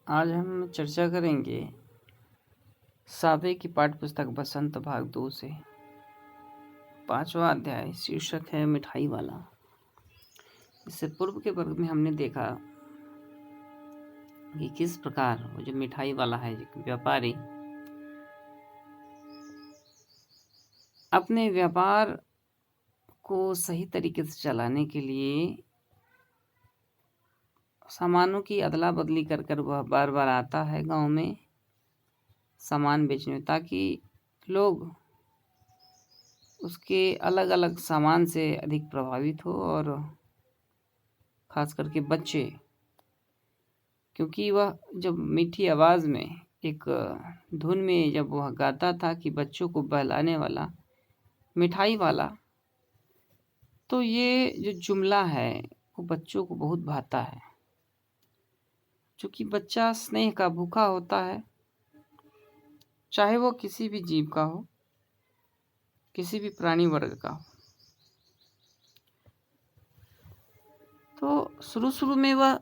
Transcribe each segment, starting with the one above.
आज हम चर्चा करेंगे सातवीं की पाठ्य पुस्तक बसंत भाग 2 से 5वां अध्याय। शीर्षक है मिठाई वाला। इससे पूर्व के वर्ग में हमने देखा कि किस प्रकार वो जो मिठाई वाला है, व्यापारी, अपने व्यापार को सही तरीके से चलाने के लिए सामानों की अदला बदली कर कर वह बार बार आता है गांव में सामान बेचने, ताकि लोग उसके अलग अलग सामान से अधिक प्रभावित हो, और खास करके बच्चे, क्योंकि वह जब मीठी आवाज़ में एक धुन में जब वह गाता था कि बच्चों को बहलाने वाला, मिठाई वाला, तो ये जो जुमला है वो बच्चों को बहुत भाता है। क्योंकि बच्चा स्नेह का भूखा होता है, चाहे वो किसी भी जीव का हो, किसी भी प्राणी वर्ग का हो। तो शुरू में वह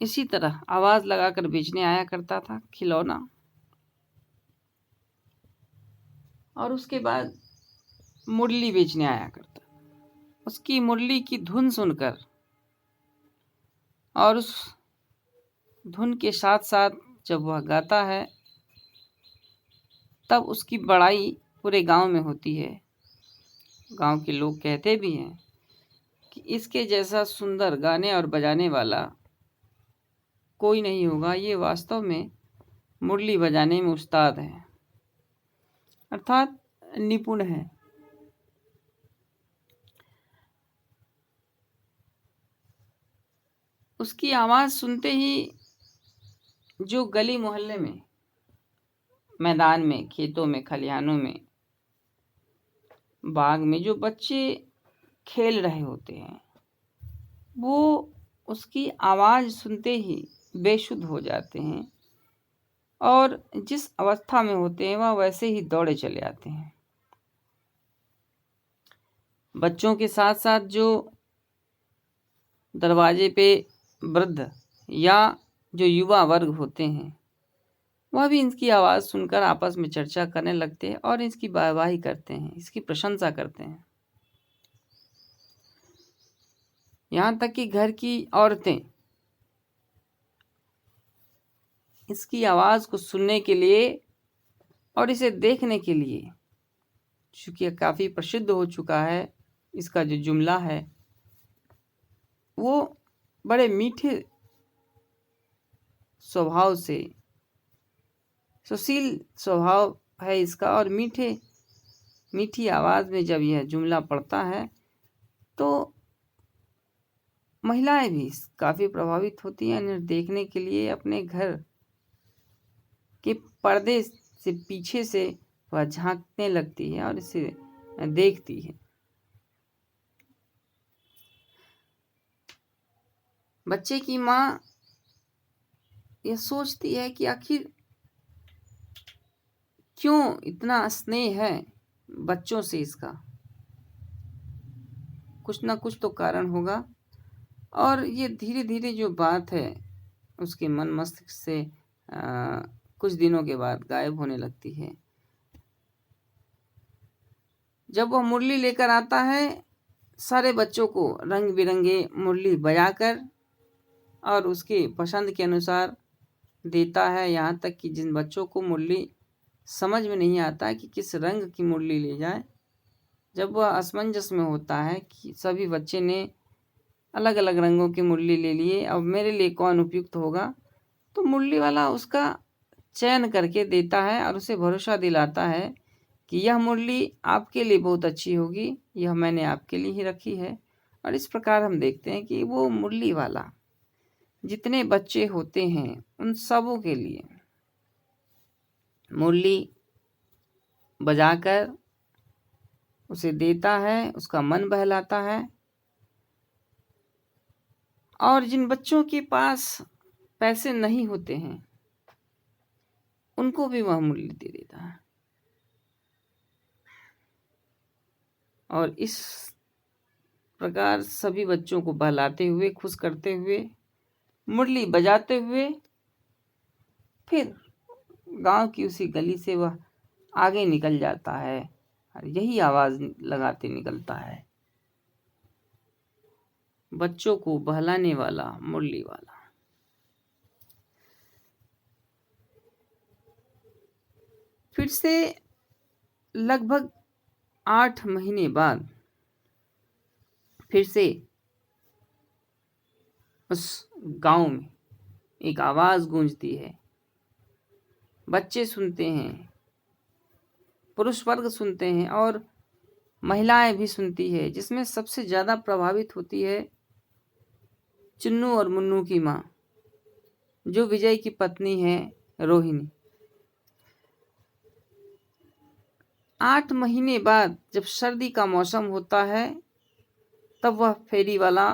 इसी तरह आवाज़ लगाकर बेचने आया करता था खिलौना, और उसके बाद मुरली बेचने आया करता। उसकी मुरली की धुन सुनकर और उस धुन के साथ साथ जब वह गाता है, तब उसकी बड़ाई पूरे गांव में होती है। गांव के लोग कहते भी हैं कि इसके जैसा सुंदर गाने और बजाने वाला कोई नहीं होगा। ये वास्तव में मुरली बजाने में उस्ताद है, अर्थात निपुण है। उसकी आवाज़ सुनते ही जो गली मोहल्ले में, मैदान में, खेतों में, खलिहानों में, बाग में जो बच्चे खेल रहे होते हैं, वो उसकी आवाज़ सुनते ही बेसुध हो जाते हैं, और जिस अवस्था में होते हैं वह वैसे ही दौड़े चले आते हैं। बच्चों के साथ साथ जो दरवाजे पे वृद्ध या जो युवा वर्ग होते हैं, वह भी इनकी आवाज़ सुनकर आपस में चर्चा करने लगते हैं और इसकी वाहवाही करते हैं, इसकी प्रशंसा करते हैं। यहाँ तक कि घर की औरतें इसकी आवाज़ को सुनने के लिए और इसे देखने के लिए, चूँकि काफ़ी प्रसिद्ध हो चुका है, इसका जो जुमला है वो बड़े मीठे स्वभाव से, सुशील स्वभाव है इसका, और मीठी आवाज़ में जब यह जुमला पढ़ता है तो महिलाएं भी काफ़ी प्रभावित होती हैं। इन्हें देखने के लिए अपने घर के पर्दे से पीछे से वह झांकने लगती है और इसे देखती है। बच्चे की माँ यह सोचती है कि आखिर क्यों इतना स्नेह है बच्चों से इसका, कुछ ना कुछ तो कारण होगा। और ये धीरे धीरे जो बात है उसके मन मस्तिष्क से कुछ दिनों के बाद गायब होने लगती है। जब वह मुरली लेकर आता है, सारे बच्चों को रंग बिरंगे मुरली बजाकर और उसके पसंद के अनुसार देता है। यहाँ तक कि जिन बच्चों को मुरली समझ में नहीं आता कि किस रंग की मुरली ले जाए, जब वह असमंजस में होता है कि सभी बच्चे ने अलग अलग रंगों की मुरली ले लिए, अब मेरे लिए कौन उपयुक्त होगा, तो मुरली वाला उसका चयन करके देता है और उसे भरोसा दिलाता है कि यह मुरली आपके लिए बहुत अच्छी होगी, यह मैंने आपके लिए ही रखी है। और इस प्रकार हम देखते हैं कि वो मुरली वाला जितने बच्चे होते हैं उन सबों के लिए मुरली बजाकर उसे देता है, उसका मन बहलाता है। और जिन बच्चों के पास पैसे नहीं होते हैं उनको भी वह मुरली दे देता है। और इस प्रकार सभी बच्चों को बहलाते हुए, खुश करते हुए, मुरली बजाते हुए फिर गांव की उसी गली से वह आगे निकल जाता है और यही आवाज लगाते निकलता है, बच्चों को बहलाने वाला मुरली वाला। फिर से लगभग 8 महीने बाद फिर से उस गांव में एक आवाज गूंजती है। बच्चे सुनते हैं, पुरुष वर्ग सुनते हैं और महिलाएं भी सुनती है, जिसमें सबसे ज्यादा प्रभावित होती है चुन्नू और मुन्नू की माँ, जो विजय की पत्नी है रोहिणी। 8 महीने बाद जब सर्दी का मौसम होता है, तब वह फेरी वाला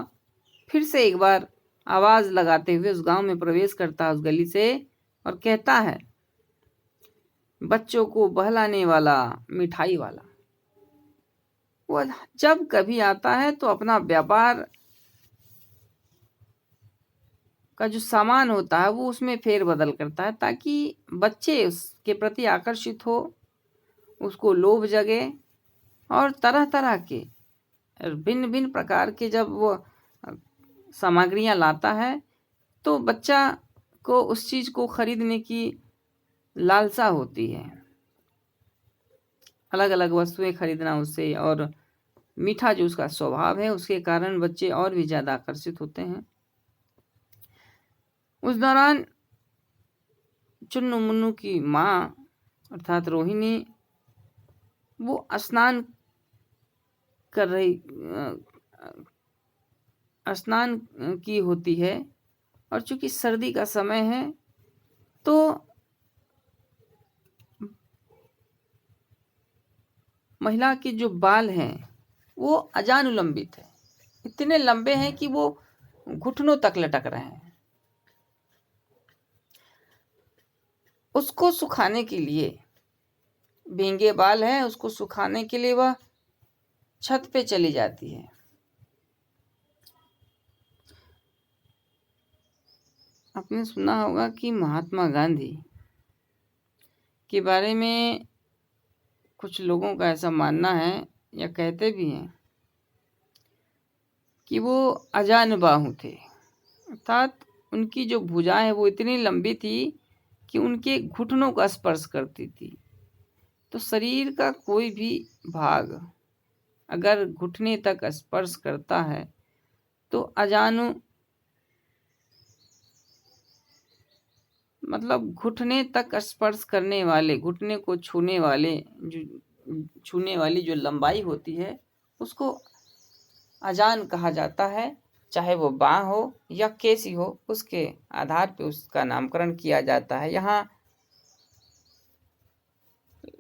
फिर से एक बार आवाज लगाते हुए उस गांव में प्रवेश करता है, उस गली से, और कहता है, बच्चों को बहलाने वाला मिठाई वाला। वह जब कभी आता है तो अपना व्यापार का जो सामान होता है वो उसमें फेर बदल करता है, ताकि बच्चे उसके प्रति आकर्षित हो, उसको लोभ जगे, और तरह तरह के भिन्न भिन्न प्रकार के जब वो सामग्रियां लाता है तो बच्चा को उस चीज को खरीदने की लालसा होती है, अलग अलग वस्तुएं खरीदना उससे, और मीठा जो उसका स्वभाव है उसके कारण बच्चे और भी ज्यादा आकर्षित होते हैं। उस दौरान चुन्नू मुन्नू की माँ अर्थात रोहिणी वो स्नान कर रही स्नान की होती है, और चूंकि सर्दी का समय है तो महिला के जो बाल हैं वो अजानुलंबित है, इतने लंबे हैं कि वो घुटनों तक लटक रहे हैं। उसको सुखाने के लिए, भींगे बाल हैं, उसको सुखाने के लिए वह छत पे चली जाती है। आपने सुना होगा कि महात्मा गांधी के बारे में कुछ लोगों का ऐसा मानना है, या कहते भी हैं, कि वो अजानुबाहु थे, अर्थात उनकी जो भुजाएं हैं वो इतनी लंबी थी कि उनके घुटनों का स्पर्श करती थी। तो शरीर का कोई भी भाग अगर घुटने तक स्पर्श करता है तो अजानु मतलब घुटने तक स्पर्श करने वाले, घुटने को छूने वाली जो लंबाई होती है उसको अजान कहा जाता है। चाहे वो बाह हो या कैसी हो, उसके आधार पे उसका नामकरण किया जाता है। यहाँ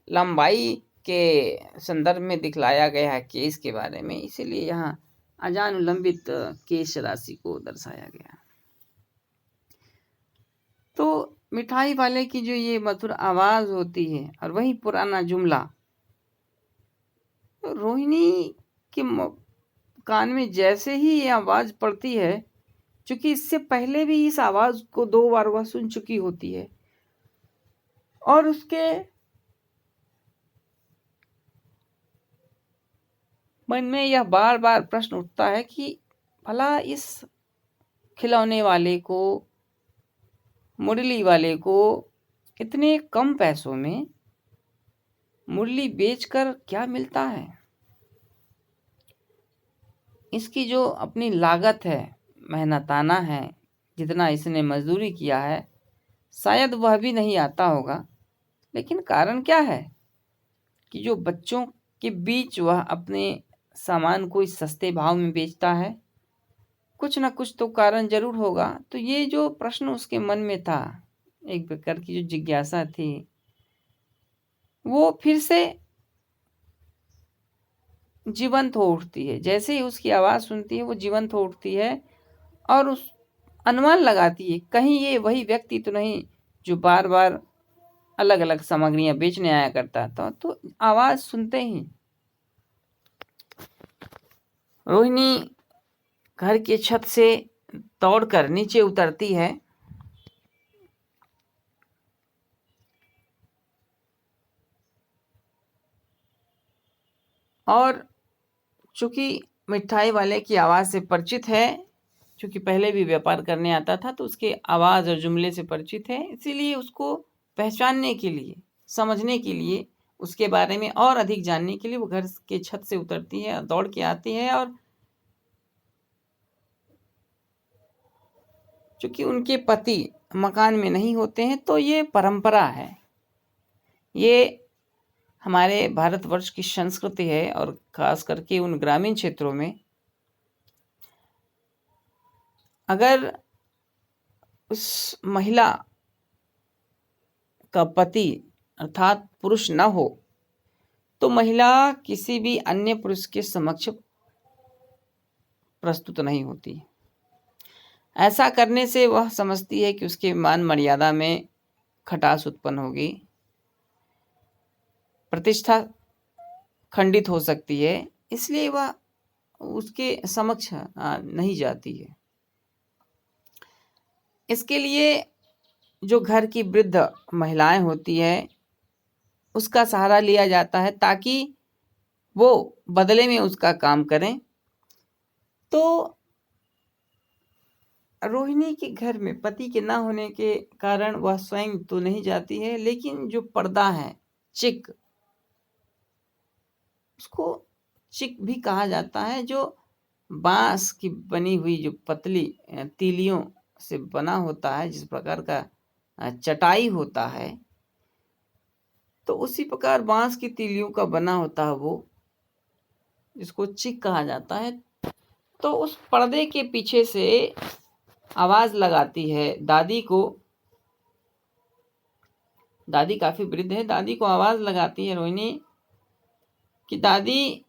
लंबाई के संदर्भ में दिखलाया गया है केस के बारे में, इसीलिए यहाँ अजानुलंबित केश राशि को दर्शाया गया। तो मिठाई वाले की जो ये मधुर आवाज होती है और वही पुराना जुमला, तो रोहिणी के कान में जैसे ही ये आवाज पड़ती है, क्योंकि इससे पहले भी इस आवाज को 2 बार वह सुन चुकी होती है, और उसके मन में यह बार बार प्रश्न उठता है कि भला इस खिलौने वाले को, मुरली वाले को इतने कम पैसों में मुरली बेचकर क्या मिलता है। इसकी जो अपनी लागत है, मेहनताना है, जितना इसने मजदूरी किया है, शायद वह भी नहीं आता होगा। लेकिन कारण क्या है कि जो बच्चों के बीच वह अपने सामान को इस सस्ते भाव में बेचता है, कुछ ना कुछ तो कारण जरूर होगा। तो ये जो प्रश्न उसके मन में था, एक प्रकार की जो जिज्ञासा थी, वो फिर से जीवंत हो उठती है। जैसे ही उसकी आवाज सुनती है वो जीवंत हो उठती है, और उस अनुमान लगाती है कहीं ये वही व्यक्ति तो नहीं जो बार बार अलग अलग सामग्रियां बेचने आया करता था। तो आवाज सुनते ही रोहिणी घर के छत से दौड़कर नीचे उतरती है, और चूँकि मिठाई वाले की आवाज़ से परिचित है, चूँकि पहले भी व्यापार करने आता था तो उसके आवाज़ और जुमले से परिचित है, इसीलिए उसको पहचानने के लिए, समझने के लिए, उसके बारे में और अधिक जानने के लिए वो घर के छत से उतरती है, दौड़ के आती है। और चूँकि उनके पति मकान में नहीं होते हैं तो ये परंपरा है, ये हमारे भारतवर्ष की संस्कृति है। और ख़ास करके उन ग्रामीण क्षेत्रों में अगर उस महिला का पति अर्थात पुरुष न हो तो महिला किसी भी अन्य पुरुष के समक्ष प्रस्तुत नहीं होती। ऐसा करने से वह समझती है कि उसके मान मर्यादा में खटास उत्पन्न होगी, प्रतिष्ठा खंडित हो सकती है, इसलिए वह उसके समक्ष नहीं जाती है। इसके लिए जो घर की वृद्ध महिलाएं होती है उसका सहारा लिया जाता है ताकि वो बदले में उसका काम करें। तो रोहिणी के घर में पति के ना होने के कारण वह स्वयं तो नहीं जाती है, लेकिन जो पर्दा है, चिक, उसको चिक भी कहा जाता है, जो बांस की बनी हुई जो पतली तीलियों से बना होता है, जिस प्रकार का चटाई होता है, तो उसी प्रकार बांस की तीलियों का बना होता है वो, जिसको चिक कहा जाता है। तो उस पर्दे के पीछे से आवाज लगाती है दादी को। दादी काफी वृद्ध है, दादी को आवाज लगाती है रोहिणी कि दादी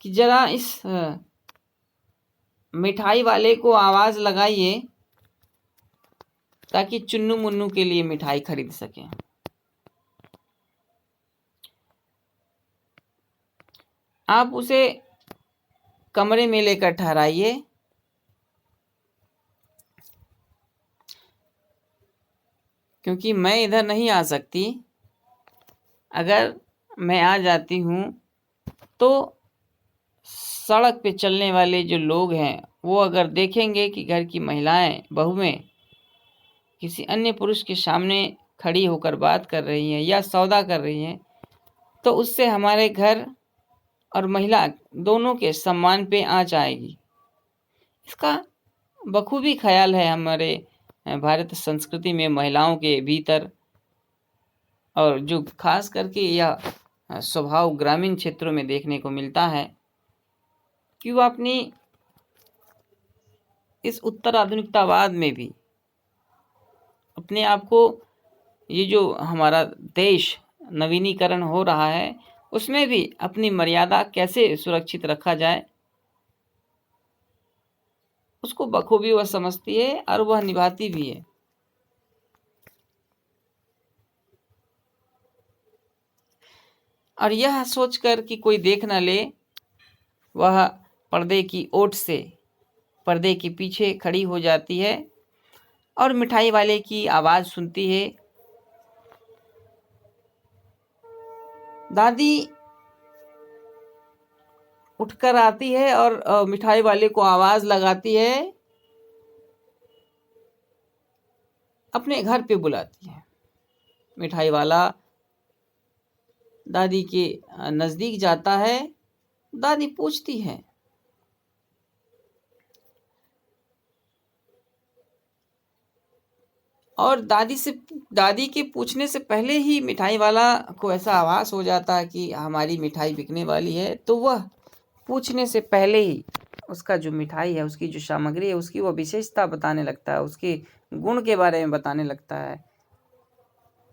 कि जरा इस मिठाई वाले को आवाज लगाइए ताकि चुन्नू मुन्नू के लिए मिठाई खरीद सके। आप उसे कमरे में लेकर ठहराइए। क्योंकि मैं इधर नहीं आ सकती, अगर मैं आ जाती हूँ तो सड़क पे चलने वाले जो लोग हैं वो अगर देखेंगे कि घर की महिलाएं, बहुएं किसी अन्य पुरुष के सामने खड़ी होकर बात कर रही हैं या सौदा कर रही हैं, तो उससे हमारे घर और महिला दोनों के सम्मान पे आंच आएगी। इसका बखूबी ख्याल है हमारे भारत संस्कृति में महिलाओं के भीतर, और जो खास करके यह स्वभाव ग्रामीण क्षेत्रों में देखने को मिलता है कि वह अपनी इस उत्तर आधुनिकतावाद में भी अपने आप को, ये जो हमारा देश नवीनीकरण हो रहा है उसमें भी अपनी मर्यादा कैसे सुरक्षित रखा जाए उसको बखूबी वह समझती है और वह निभाती भी है। और यह सोचकर कि कोई देख न ले, वह पर्दे की ओट से पर्दे के पीछे खड़ी हो जाती है और मिठाई वाले की आवाज़ सुनती है। दादी उठकर आती है और मिठाई वाले को आवाज़ लगाती है, अपने घर पे बुलाती है। मिठाई वाला दादी के नज़दीक जाता है। दादी पूछती है, और दादी के पूछने से पहले ही मिठाई वाला को ऐसा आभास हो जाता है कि हमारी मिठाई बिकने वाली है, तो वह पूछने से पहले ही उसका जो मिठाई है, उसकी जो सामग्री है, उसकी वह विशेषता बताने लगता है, उसके गुण के बारे में बताने लगता है।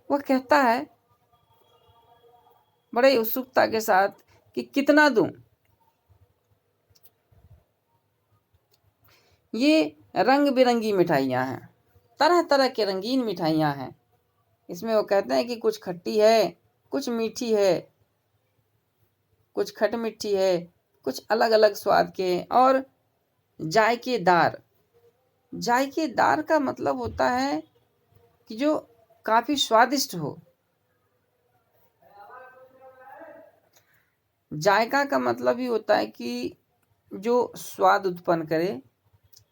वह कहता है बड़े उत्सुकता के साथ कि कितना दूं। ये रंग बिरंगी मिठाइयाँ हैं, तरह तरह के रंगीन मिठाइयाँ हैं। इसमें वो कहते हैं कि कुछ खट्टी है, कुछ मीठी है, कुछ खट मिठी है, कुछ अलग अलग स्वाद के, और जायकेदार। जायकेदार का मतलब होता है कि जो काफ़ी स्वादिष्ट हो। जायका का मतलब ही होता है कि जो स्वाद उत्पन्न करे,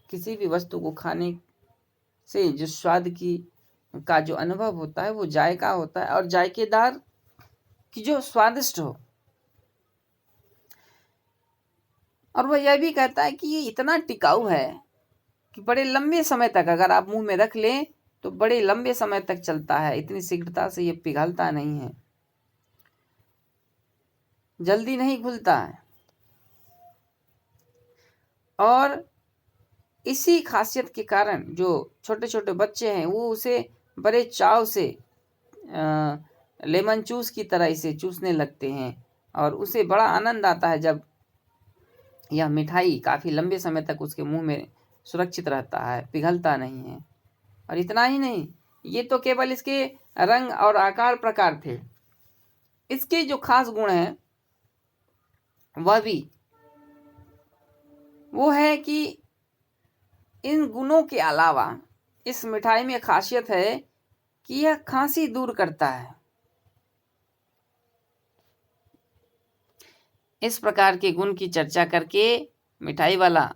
किसी भी वस्तु को खाने से जो स्वाद की का जो अनुभव होता है वो जायका होता है, और जायकेदार कि जो स्वादिष्ट हो। और वह यह भी कहता है कि ये इतना टिकाऊ है कि बड़े लंबे समय तक अगर आप मुंह में रख लें तो बड़े लंबे समय तक चलता है, इतनी शीघ्रता से ये पिघलता नहीं है, जल्दी नहीं घुलता है। और इसी खासियत के कारण जो छोटे छोटे बच्चे हैं वो उसे बड़े चाव से लेमन जूस की तरह इसे चूसने लगते हैं, और उसे बड़ा आनंद आता है जब यह मिठाई काफ़ी लंबे समय तक उसके मुंह में सुरक्षित रहता है, पिघलता नहीं है। और इतना ही नहीं, ये तो केवल इसके रंग और आकार प्रकार थे, इसके जो खास गुण हैं वह भी वो है कि इन गुणों के अलावा इस मिठाई में खासियत है कि यह खांसी दूर करता है। इस प्रकार के गुण की चर्चा करके मिठाई वाला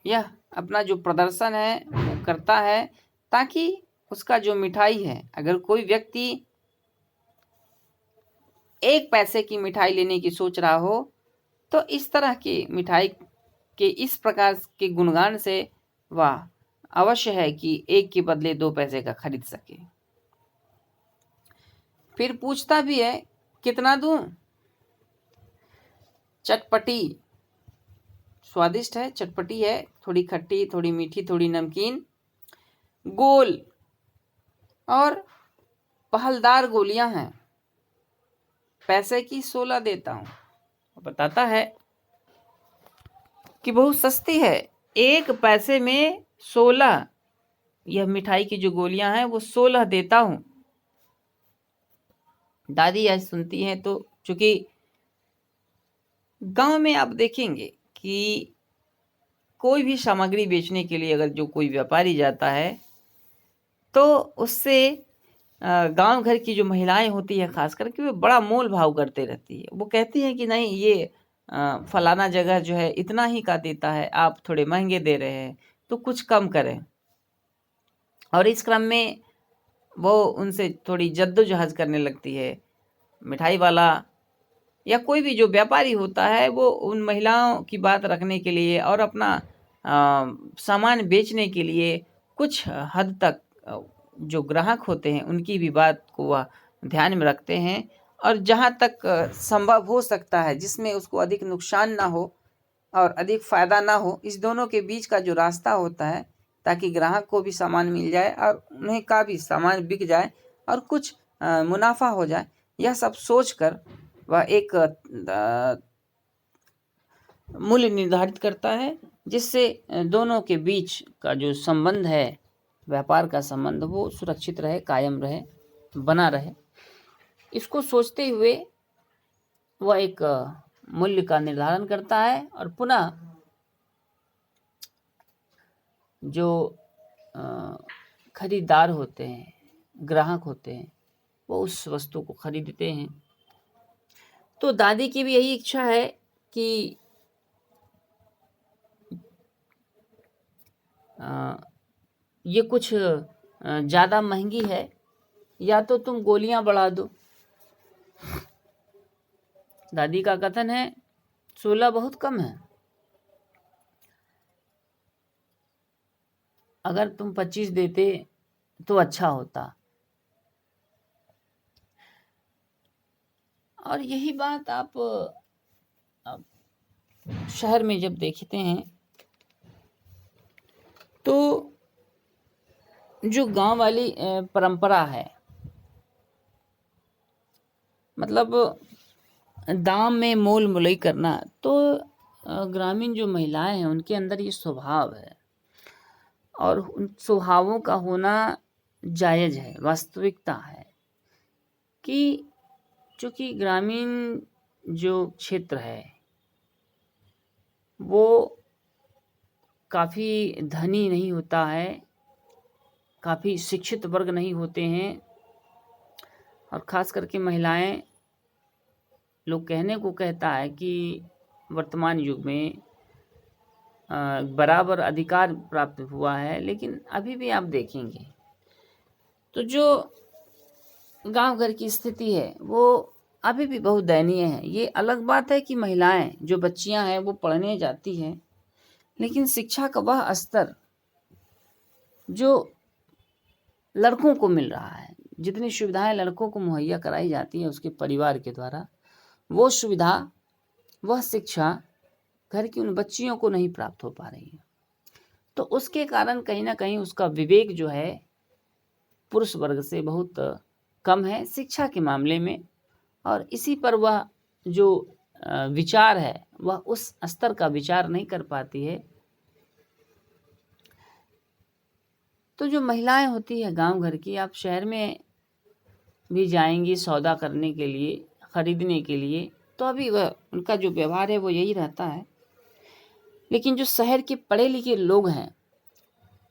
यह अपना जो प्रदर्शन है वो करता है, ताकि उसका जो मिठाई है, अगर कोई व्यक्ति 1 पैसे की मिठाई लेने की सोच रहा हो तो इस तरह की मिठाई के इस प्रकार के गुणगान से वह अवश्य है कि 1 के बदले 2 पैसे का खरीद सके। फिर पूछता भी है कितना दूं? चटपटी, स्वादिष्ट है, चटपटी है, थोड़ी खट्टी, थोड़ी मीठी, थोड़ी नमकीन, गोल और पहलदार गोलियां हैं, पैसे की 16 देता हूं। बताता है कि बहुत सस्ती है, 1 पैसे में 16, यह मिठाई की जो गोलियां हैं वो 16 देता हूं। दादी यह सुनती हैं तो चूंकि गांव में आप देखेंगे कि कोई भी सामग्री बेचने के लिए अगर जो कोई व्यापारी जाता है तो उससे गांव घर की जो महिलाएं होती है खास करके वो बड़ा मोल भाव करते रहती है। वो कहती हैं कि नहीं, ये फलाना जगह जो है इतना ही का देता है, आप थोड़े महंगे दे रहे हैं तो कुछ कम करें। और इस क्रम में वो उनसे थोड़ी जद्दोजहद करने लगती है। मिठाई वाला या कोई भी जो व्यापारी होता है वो उन महिलाओं की बात रखने के लिए और अपना सामान बेचने के लिए कुछ हद तक जो ग्राहक होते हैं उनकी भी बात को वह ध्यान में रखते हैं, और जहाँ तक संभव हो सकता है जिसमें उसको अधिक नुकसान ना हो और अधिक फ़ायदा ना हो, इस दोनों के बीच का जो रास्ता होता है ताकि ग्राहक को भी सामान मिल जाए और उन्हें का भी सामान बिक जाए और कुछ मुनाफा हो जाए, यह सब सोचकर वह एक मूल्य निर्धारित करता है जिससे दोनों के बीच का जो संबंध है, व्यापार का संबंध, वो सुरक्षित रहे, कायम रहे, बना रहे। इसको सोचते हुए वह एक मूल्य का निर्धारण करता है और पुनः जो खरीदार होते हैं, ग्राहक होते हैं, वो उस वस्तु को खरीदते हैं। तो दादी की भी यही इच्छा है कि ये कुछ ज़्यादा महंगी है, या तो तुम गोलियां बढ़ा दो। दादी का कथन है 16 बहुत कम है, अगर तुम 25 देते तो अच्छा होता। और यही बात आप शहर में जब देखते हैं तो जो गांव वाली परंपरा है, मतलब दाम में मोल मुलई करना, तो ग्रामीण जो महिलाएं हैं उनके अंदर ये स्वभाव है और उन स्वभावों का होना जायज़ है, वास्तविकता है कि चूँकि ग्रामीण जो क्षेत्र है वो काफ़ी धनी नहीं होता है, काफ़ी शिक्षित वर्ग नहीं होते हैं, और ख़ास करके महिलाएं लोग कहने को कहता है कि वर्तमान युग में बराबर अधिकार प्राप्त हुआ है, लेकिन अभी भी आप देखेंगे तो जो गांव घर की स्थिति है वो अभी भी बहुत दयनीय है। ये अलग बात है कि महिलाएं जो बच्चियां हैं वो पढ़ने जाती हैं, लेकिन शिक्षा का वह स्तर जो लड़कों को मिल रहा है, जितनी सुविधाएं लड़कों को मुहैया कराई जाती है उसके परिवार के द्वारा, वो सुविधा, वह शिक्षा घर की उन बच्चियों को नहीं प्राप्त हो पा रही है। तो उसके कारण कहीं ना कहीं उसका विवेक जो है पुरुष वर्ग से बहुत कम है शिक्षा के मामले में, और इसी पर वह जो विचार है वह उस स्तर का विचार नहीं कर पाती है। तो जो महिलाएं होती है गांव घर की, आप शहर में भी जाएंगी सौदा करने के लिए, खरीदने के लिए, तो अभी वह उनका जो व्यवहार है वो यही रहता है। लेकिन जो शहर के पढ़े लिखे लोग हैं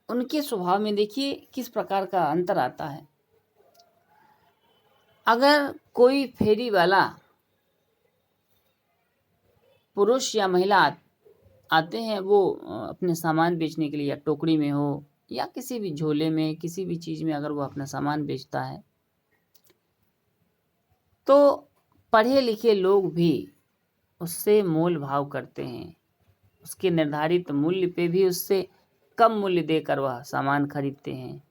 उनके स्वभाव में देखिए किस प्रकार का अंतर आता है। अगर कोई फेरी वाला पुरुष या महिला आते हैं, वो अपने सामान बेचने के लिए, या टोकरी में हो या किसी भी झोले में, किसी भी चीज़ में अगर वो अपना सामान बेचता है, तो पढ़े लिखे लोग भी उससे मोल भाव करते हैं, उसके निर्धारित मूल्य पे भी उससे कम मूल्य देकर वह सामान खरीदते हैं।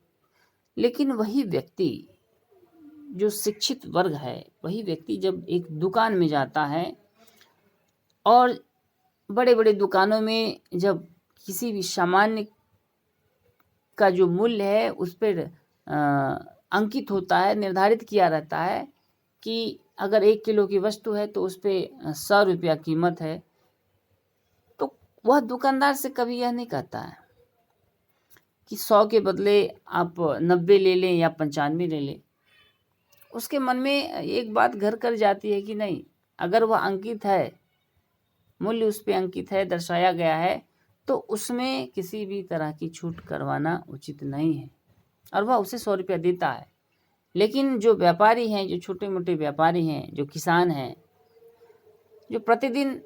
लेकिन वही व्यक्ति जो शिक्षित वर्ग है, वही व्यक्ति जब एक दुकान में जाता है और बड़े बड़े दुकानों में जब किसी भी सामान्य का जो मूल्य है उस पर अंकित होता है, निर्धारित किया रहता है कि अगर 1 किलो की वस्तु है तो उस पर 100 रुपया कीमत है, तो वह दुकानदार से कभी यह नहीं कहता है कि 100 के बदले आप 90 ले लें या 95 ले लें। उसके मन में एक बात घर कर जाती है कि नहीं, अगर वह अंकित है, मूल्य उस पर अंकित है, दर्शाया गया है, तो उसमें किसी भी तरह की छूट करवाना उचित नहीं है, और वह उसे 100 रुपया देता है। लेकिन जो व्यापारी हैं, जो छोटे मोटे व्यापारी हैं, जो किसान हैं, जो प्रतिदिन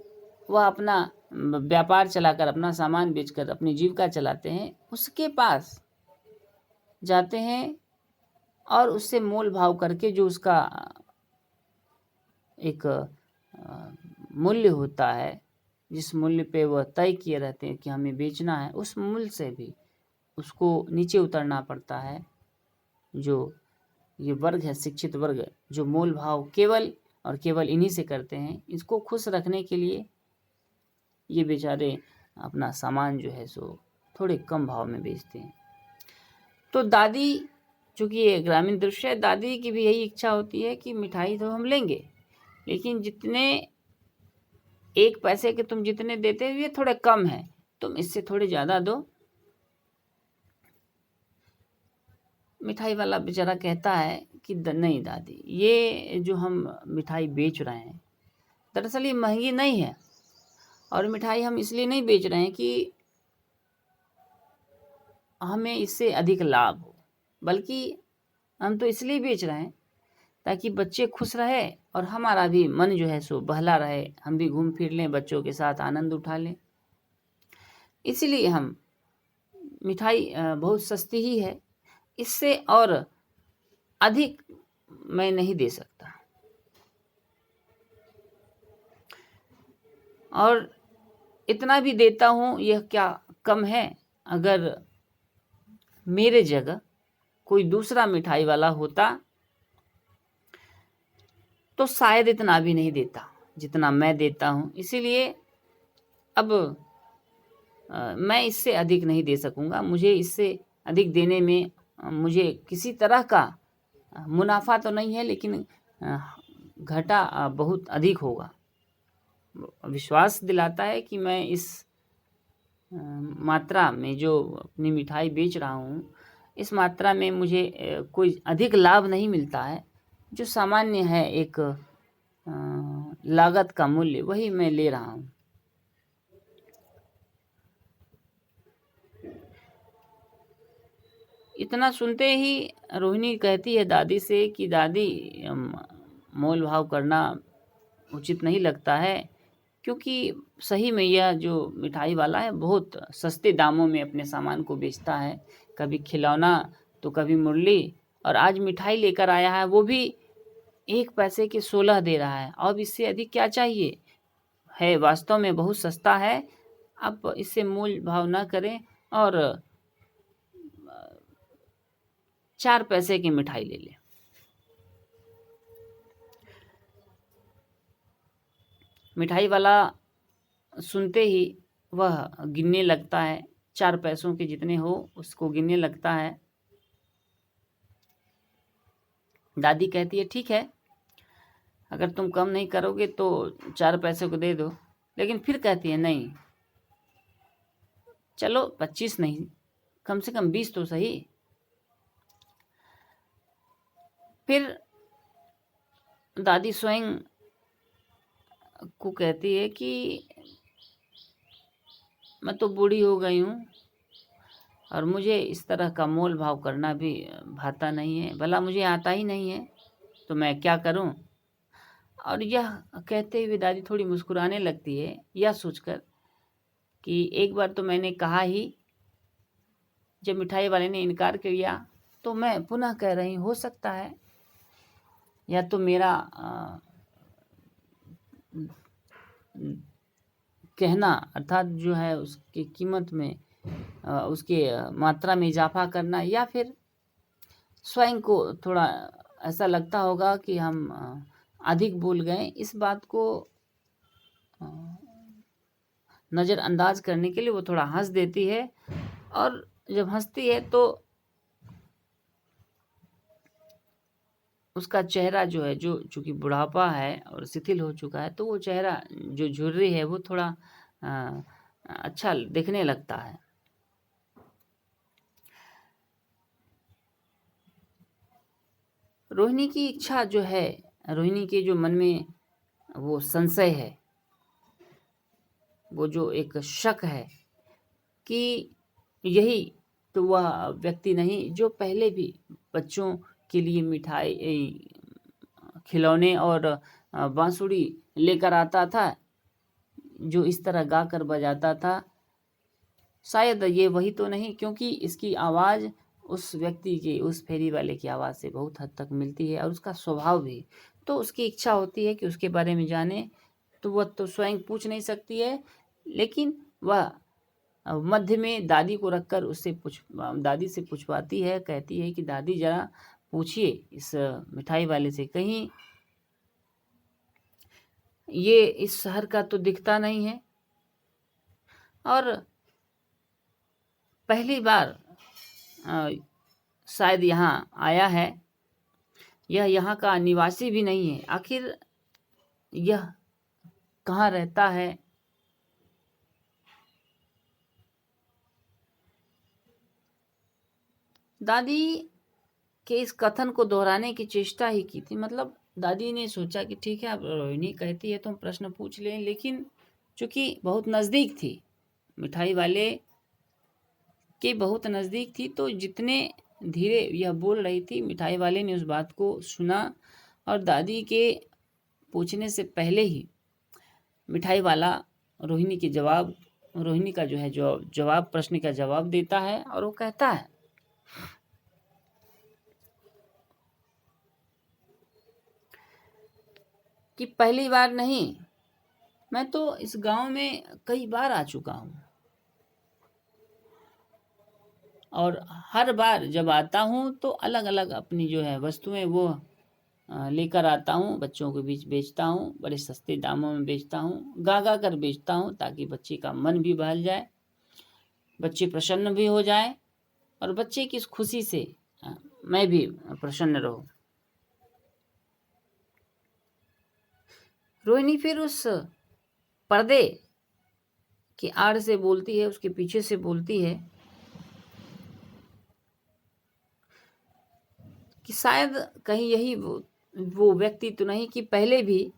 वह अपना व्यापार चलाकर, अपना सामान बेचकर अपनी जीविका चलाते हैं, उसके पास जाते हैं और उससे मोल भाव करके जो उसका एक मूल्य होता है, जिस मूल्य पे वह तय किए रहते हैं कि हमें बेचना है, उस मूल्य से भी उसको नीचे उतरना पड़ता है। जो ये वर्ग है, शिक्षित वर्ग, जो मोल भाव केवल और केवल इन्हीं से करते हैं, इसको खुश रखने के लिए ये बेचारे अपना सामान जो है सो थोड़े कम भाव में बेचते हैं। तो दादी, चूँकि ये ग्रामीण दृश्य है, दादी की भी यही इच्छा होती है कि मिठाई तो हम लेंगे, लेकिन जितने 1 पैसे के तुम जितने देते हो ये थोड़े कम है, तुम इससे थोड़े ज़्यादा दो। मिठाई वाला बेचारा कहता है कि नहीं दादी, ये जो हम मिठाई बेच रहे हैं दरअसल ये महंगी नहीं है, और मिठाई हम इसलिए नहीं बेच रहे हैं कि हमें इससे अधिक लाभ हो, बल्कि हम तो इसलिए बेच रहे हैं ताकि बच्चे खुश रहे और हमारा भी मन जो है सो बहला रहे, हम भी घूम फिर लें, बच्चों के साथ आनंद उठा लें। इसलिए हम मिठाई बहुत सस्ती ही है, इससे और अधिक मैं नहीं दे सकता। और इतना भी देता हूँ यह क्या कम है? अगर मेरे जगह कोई दूसरा मिठाई वाला होता तो शायद इतना भी नहीं देता जितना मैं देता हूँ। इसीलिए अब मैं इससे अधिक नहीं दे सकूँगा। मुझे इससे अधिक देने में मुझे किसी तरह का मुनाफा तो नहीं है, लेकिन घाटा बहुत अधिक होगा। विश्वास दिलाता है कि मैं इस मात्रा में जो अपनी मिठाई बेच रहा हूँ, इस मात्रा में मुझे कोई अधिक लाभ नहीं मिलता है। जो सामान्य है एक लागत का मूल्य, वही मैं ले रहा हूँ। इतना सुनते ही रोहिणी कहती है दादी से कि दादी, मोल भाव करना उचित नहीं लगता है, क्योंकि सही में यह जो मिठाई वाला है बहुत सस्ते दामों में अपने सामान को बेचता है। कभी खिलौना तो कभी मुरली, और आज मिठाई लेकर आया है वो भी 1 पैसे के 16 दे रहा है। अब इससे अधिक क्या चाहिए? है वास्तव में बहुत सस्ता है। आप इससे मोल भाव ना करें और 4 पैसे की मिठाई ले लें। मिठाई वाला सुनते ही वह गिनने लगता है, 4 पैसों के जितने हो उसको गिनने लगता है। दादी कहती है ठीक है, अगर तुम कम नहीं करोगे तो 4 पैसे को दे दो। लेकिन फिर कहती है नहीं, चलो 25 नहीं, कम से कम 20 तो सही। फिर दादी स्वयं को कहती है कि मैं तो बूढ़ी हो गई हूँ और मुझे इस तरह का मोल भाव करना भी भाता नहीं है, भला मुझे आता ही नहीं है तो मैं क्या करूँ। और यह कहते हुए दादी थोड़ी मुस्कुराने लगती है, यह सोचकर कि एक बार तो मैंने कहा ही, जब मिठाई वाले ने इनकार किया तो मैं पुनः कह रही, हो सकता है या तो मेरा कहना अर्थात जो है उसकी कीमत में उसके मात्रा में इजाफा करना, या फिर स्वयं को थोड़ा ऐसा लगता होगा कि हम अधिक बोल गए। इस बात को नज़रअंदाज करने के लिए वो थोड़ा हंस देती है, और जब हंसती है तो उसका चेहरा जो है, जो चूँकि बुढ़ापा है और शिथिल हो चुका है, तो वो चेहरा जो झुर्री है वो थोड़ा अच्छा दिखने लगता है। रोहिणी की इच्छा जो है, रोहिणी के जो मन में वो संशय है, वो जो एक शक है कि यही तो वह व्यक्ति नहीं जो पहले भी बच्चों के लिए मिठाई, खिलौने और बांसुरी लेकर आता था, जो इस तरह गा कर बजाता था। शायद ये वही तो नहीं, क्योंकि इसकी आवाज़ उस व्यक्ति की, उस फेरी वाले की आवाज़ से बहुत हद तक मिलती है, और उसका स्वभाव भी। तो उसकी इच्छा होती है कि उसके बारे में जाने, तो वह तो स्वयं पूछ नहीं सकती है, लेकिन वह मध्य में दादी को रखकर दादी से पूछवाती है, कहती है कि दादी जरा पूछिए इस मिठाई वाले से, कहीं ये इस शहर का तो दिखता नहीं है, और पहली बार शायद यहाँ आया है, यह यहाँ का निवासी भी नहीं है, आखिर यह कहाँ रहता है। दादी के इस कथन को दोहराने की चेष्टा ही की थी, मतलब दादी ने सोचा कि ठीक है, अब रोहिणी कहती है तो हम प्रश्न पूछ लें, लेकिन चूंकि बहुत नज़दीक थी, मिठाई वाले के बहुत नज़दीक थी, तो जितने धीरे यह बोल रही थी, मिठाई वाले ने उस बात को सुना, और दादी के पूछने से पहले ही मिठाई वाला रोहिणी का जो है जवाब, प्रश्न का जवाब देता है, और वो कहता है कि पहली बार नहीं, मैं तो इस गांव में कई बार आ चुका हूँ, और हर बार जब आता हूँ तो अलग अलग अपनी जो है वस्तुएं वो लेकर आता हूँ, बच्चों के बीच बेचता हूँ, बड़े सस्ते दामों में बेचता हूँ, गा गा कर बेचता हूँ, ताकि बच्चे का मन भी बहल जाए, बच्चे प्रसन्न भी हो जाए, और बच्चे की इस खुशी से मैं भी प्रसन्न रहूं। रोहिणी फिर उस पर्दे की आड़ से बोलती है, उसके पीछे से बोलती है कि शायद कहीं यही वो व्यक्ति तो नहीं कि पहले भी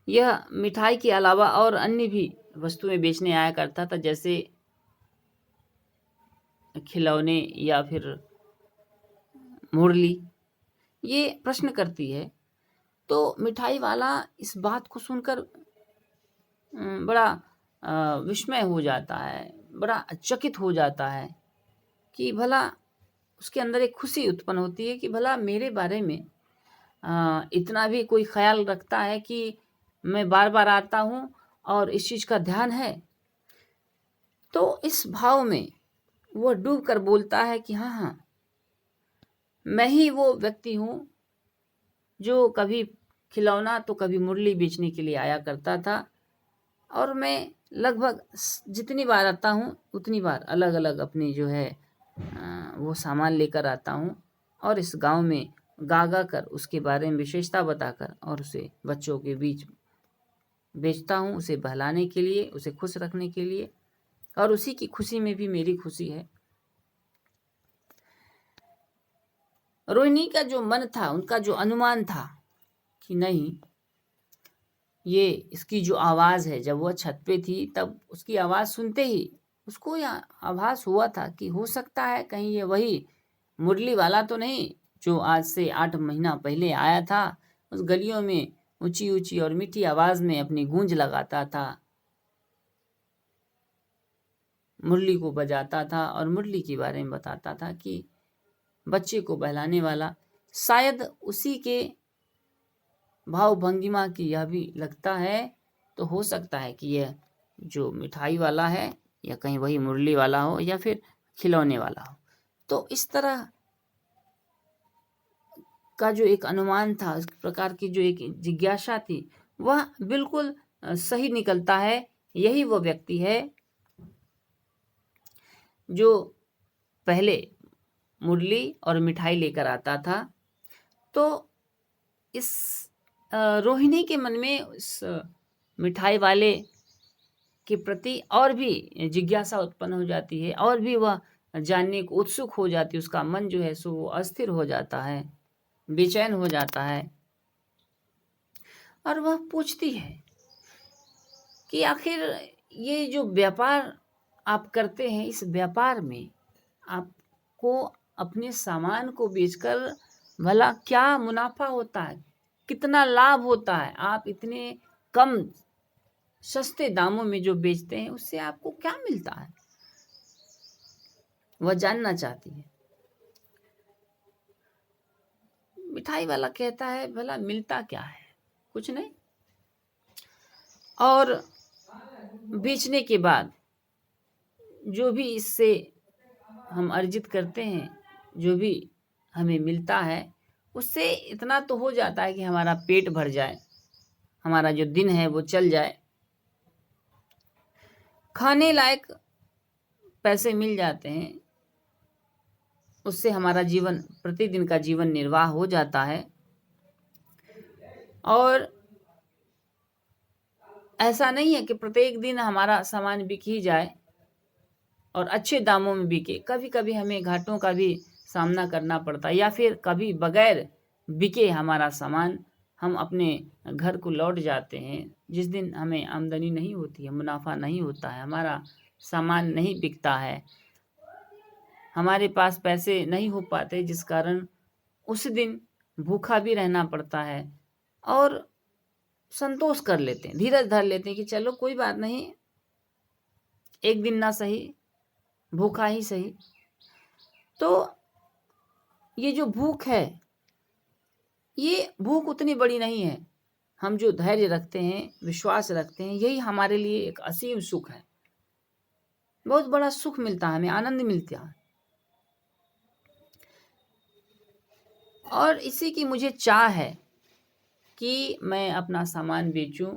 यह मिठाई के अलावा और अन्य भी वस्तुएं बेचने आया करता था, जैसे खिलौने या फिर मुरली ये प्रश्न करती है। तो मिठाई वाला इस बात को सुनकर बड़ा विस्मय हो जाता है, बड़ा चकित हो जाता है कि भला उसके अंदर एक खुशी उत्पन्न होती है कि भला मेरे बारे में इतना भी कोई ख्याल रखता है कि मैं बार बार आता हूँ और इस चीज़ का ध्यान है। तो इस भाव में वो डूब कर बोलता है कि हाँ हाँ, मैं ही वो व्यक्ति हूँ जो कभी खिलौना तो कभी मुरली बेचने के लिए आया करता था, और मैं लगभग जितनी बार आता हूँ उतनी बार अलग अलग अपनी जो है वो सामान लेकर आता हूँ, और इस गांव में गा गा कर उसके बारे में विशेषता बताकर और उसे बच्चों के बीच बेचता हूँ, उसे बहलाने के लिए, उसे खुश रखने के लिए, और उसी की खुशी में भी मेरी खुशी है। रोहिणी का जो मन था, उनका जो अनुमान था कि नहीं, ये इसकी जो आवाज़ है, जब वह छत पे थी तब उसकी आवाज़ सुनते ही उसको यह आभास हुआ था कि हो सकता है कहीं ये वही मुरली वाला तो नहीं जो आज से 8 महीना पहले आया था, उस गलियों में ऊंची ऊंची और मीठी आवाज़ में अपनी गूंज लगाता था, मुरली को बजाता था और मुरली के बारे में बताता था कि बच्चे को बहलाने वाला। शायद उसी के भाव भंगिमा की यह भी लगता है, तो हो सकता है कि यह जो मिठाई वाला है या कहीं वही मुरली वाला हो या फिर खिलौने वाला हो। तो इस तरह का जो एक अनुमान था, इस प्रकार की जो एक जिज्ञासा थी, वह बिल्कुल सही निकलता है। यही वो व्यक्ति है जो पहले मुरली और मिठाई लेकर आता था। तो इस रोहिणी के मन में उस मिठाई वाले के प्रति और भी जिज्ञासा उत्पन्न हो जाती है, और भी वह जानने को उत्सुक हो जाती है। उसका मन जो है सो वो अस्थिर हो जाता है, बेचैन हो जाता है, और वह पूछती है कि आखिर ये जो व्यापार आप करते हैं, इस व्यापार में आपको अपने सामान को बेचकर भला क्या मुनाफा होता है, कितना लाभ होता है? आप इतने कम सस्ते दामों में जो बेचते हैं उससे आपको क्या मिलता है? वह जानना चाहती है। मिठाई वाला कहता है भला मिलता क्या है, कुछ नहीं, और बेचने के बाद जो भी इससे हम अर्जित करते हैं, जो भी हमें मिलता है, उससे इतना तो हो जाता है कि हमारा पेट भर जाए, हमारा जो दिन है वो चल जाए, खाने लायक पैसे मिल जाते हैं, उससे हमारा जीवन, प्रतिदिन का जीवन निर्वाह हो जाता है। और ऐसा नहीं है कि प्रत्येक दिन हमारा सामान बिक ही जाए और अच्छे दामों में बिके। कभी कभी हमें घाटों का भी सामना करना पड़ता है, या फिर कभी बगैर बिके हमारा सामान हम अपने घर को लौट जाते हैं। जिस दिन हमें आमदनी नहीं होती है, मुनाफा नहीं होता है, हमारा सामान नहीं बिकता है, हमारे पास पैसे नहीं हो पाते, जिस कारण उस दिन भूखा भी रहना पड़ता है, और संतोष कर लेते हैं, धीरज धर लेते हैं कि चलो कोई बात नहीं, एक दिन ना सही, भूखा ही सही। तो ये जो भूख है, ये भूख उतनी बड़ी नहीं है। हम जो धैर्य रखते हैं, विश्वास रखते हैं, यही हमारे लिए एक असीम सुख है। बहुत बड़ा सुख मिलता है, हमें आनंद मिलता है। और इसी की मुझे चाह है कि मैं अपना सामान बेचूं,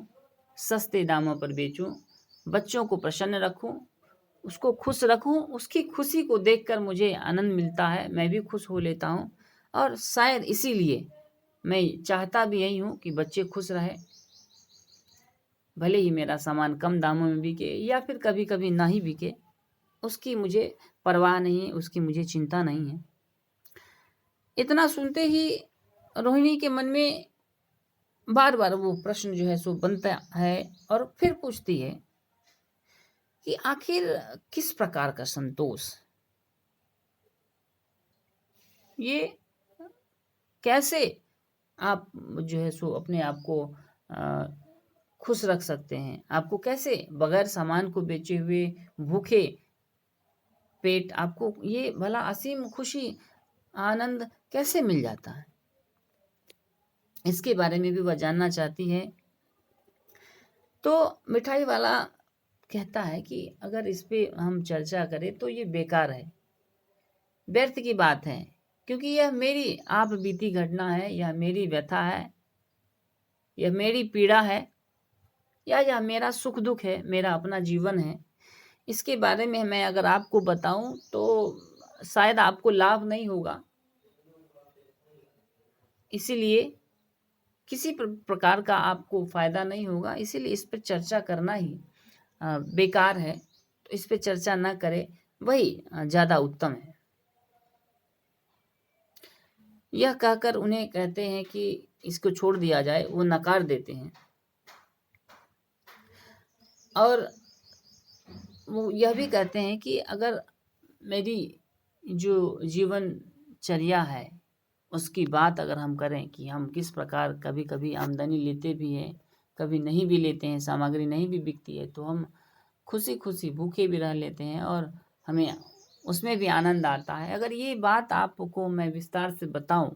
सस्ते दामों पर बेचूं, बच्चों को प्रसन्न रखूं, उसको खुश रखूं। उसकी खुशी को देखकर मुझे आनंद मिलता है, मैं भी खुश हो लेता हूं। और शायद इसीलिए मैं चाहता भी यही हूं कि बच्चे खुश रहे, भले ही मेरा सामान कम दामों में बिके या फिर कभी कभी ना ही बिके, उसकी मुझे परवाह नहीं है, उसकी मुझे चिंता नहीं है। इतना सुनते ही रोहिणी के मन में बार बार वो प्रश्न जो है सो बनता है, और फिर पूछती है कि आखिर किस प्रकार का संतोष, ये कैसे आप जो है सो अपने आप को अ, खुश रख सकते हैं? आपको कैसे बगैर सामान को बेचे हुए भूखे पेट आपको ये भला असीम खुशी, आनंद कैसे मिल जाता है? इसके बारे में भी वह जानना चाहती है। तो मिठाई वाला कहता है कि अगर इस पे हम चर्चा करें तो ये बेकार है, व्यर्थ की बात है, क्योंकि यह मेरी आप बीती घटना है, यह मेरी व्यथा है, यह मेरी पीड़ा है, या यह मेरा सुख दुख है, मेरा अपना जीवन है। इसके बारे में मैं अगर आपको बताऊं तो शायद आपको लाभ नहीं होगा, इसीलिए किसी प्रकार का आपको फायदा नहीं होगा, इसीलिए इस पर चर्चा करना ही बेकार है। तो इस पे चर्चा ना करें, वही ज़्यादा उत्तम है। यह कहकर उन्हें कहते हैं कि इसको छोड़ दिया जाए, वो नकार देते हैं। और वो यह भी कहते हैं कि अगर मेरी जो जीवनचर्या है उसकी बात अगर हम करें कि हम किस प्रकार कभी कभी आमदनी लेते भी हैं, कभी नहीं भी लेते हैं, सामग्री नहीं भी बिकती है, तो हम खुशी खुशी भूखे भी रह लेते हैं और हमें उसमें भी आनंद आता है। अगर ये बात आपको मैं विस्तार से बताऊं,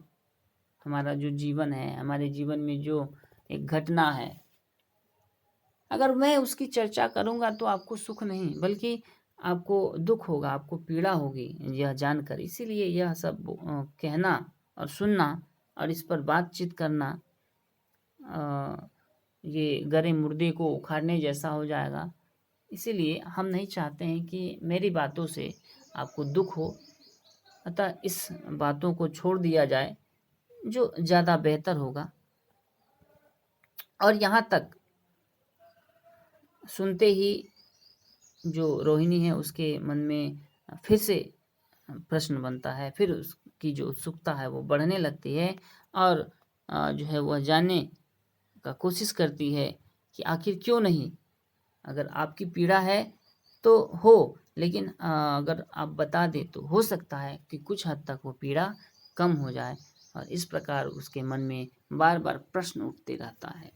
हमारा जो जीवन है, हमारे जीवन में जो एक घटना है, अगर मैं उसकी चर्चा करूंगा तो आपको सुख नहीं बल्कि आपको दुख होगा, आपको पीड़ा होगी यह जानकर। इसीलिए यह सब कहना और सुनना और इस पर बातचीत करना ये गरे मुर्दे को उखाड़ने जैसा हो जाएगा। इसीलिए हम नहीं चाहते हैं कि मेरी बातों से आपको दुख हो, अतः इस बातों को छोड़ दिया जाए जो ज़्यादा बेहतर होगा। और यहाँ तक सुनते ही जो रोहिणी है उसके मन में फिर से प्रश्न बनता है, फिर उसकी जो उत्सुकता है वो बढ़ने लगती है और जो है वह जानने का कोशिश करती है कि आखिर क्यों नहीं, अगर आपकी पीड़ा है तो हो, लेकिन अगर आप बता दें तो हो सकता है कि कुछ हद तक वो पीड़ा कम हो जाए। और इस प्रकार उसके मन में बार बार प्रश्न उठते रहता है।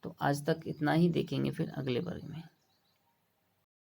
तो आज तक इतना ही, देखेंगे फिर अगले वर्ग में।